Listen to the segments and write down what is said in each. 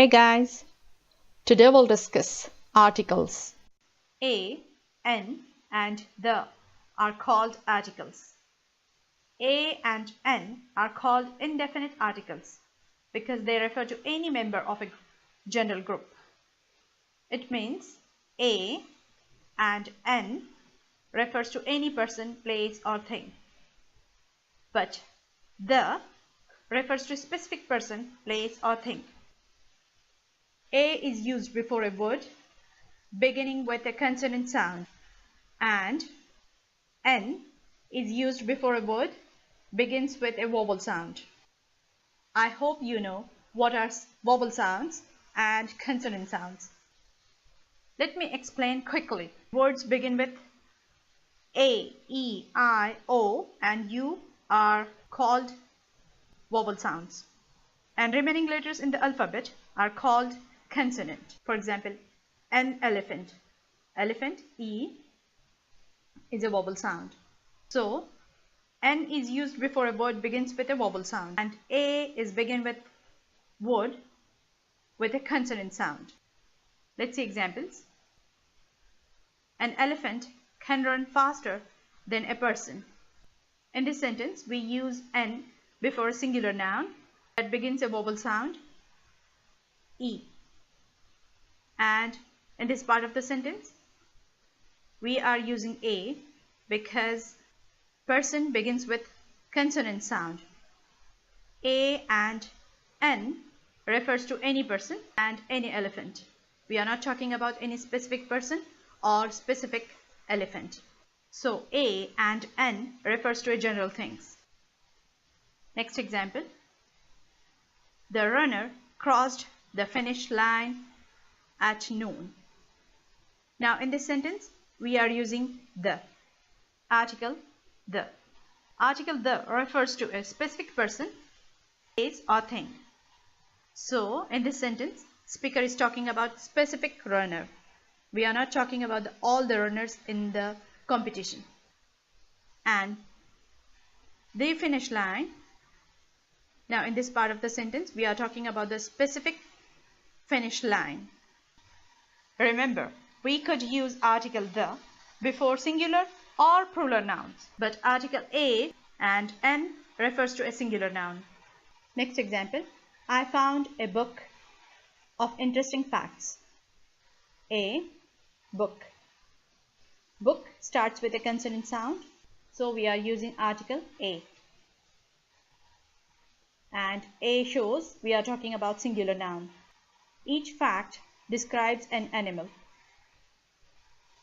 Hey guys, today we'll discuss articles. A, N and the are called articles. A and N are called indefinite articles because they refer to any member of a general group. It means A and N refers to any person, place or thing. But the refers to a specific person, place or thing. A is used before a word beginning with a consonant sound, and N is used before a word begins with a vowel sound. I hope you know what are vowel sounds and consonant sounds. Let me explain quickly. Words begin with A, E, I, O and U are called vowel sounds, and remaining letters in the alphabet are called consonant. For example, an elephant. Elephant, E, is a vowel sound. So, N is used before a word begins with a vowel sound, and A is begin with word with a consonant sound. Let's see examples. An elephant can run faster than a person. In this sentence, we use N before a singular noun that begins a vowel sound, E. And in this part of the sentence, we are using A because person begins with consonant sound. A and N refers to any person and any elephant. We are not talking about any specific person or specific elephant. So A and N refers to a general things. Next example. The runner crossed the finish line at noon. Now in this sentence, we are using the article the. Article the refers to a specific person, place or thing. So in this sentence, speaker is talking about specific runner. We are not talking about all the runners in the competition. And the finish line. Now in this part of the sentence, we are talking about the specific finish line. Remember, we could use article the before singular or plural nouns, but article A and N refers to a singular noun. Next example, I found a book of interesting facts. A, book. Book starts with a consonant sound, so we are using article A. And A shows we are talking about singular noun. Each fact describes an animal.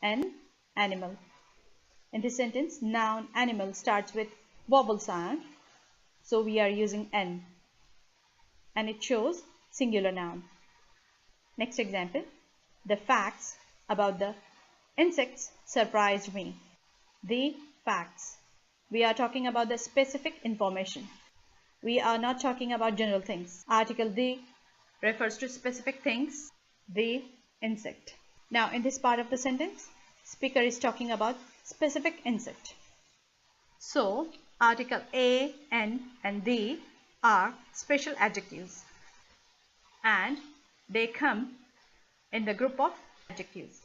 An animal. In this sentence, noun animal starts with vowel sound, so we are using N, and it shows singular noun. Next example, the facts about the insects surprised me. The facts. We are talking about the specific information. We are not talking about general things. Article the refers to specific things, the insect. Now in this part of the sentence, speaker is talking about specific insect. So article A, N and the are special adjectives, and they come in the group of adjectives.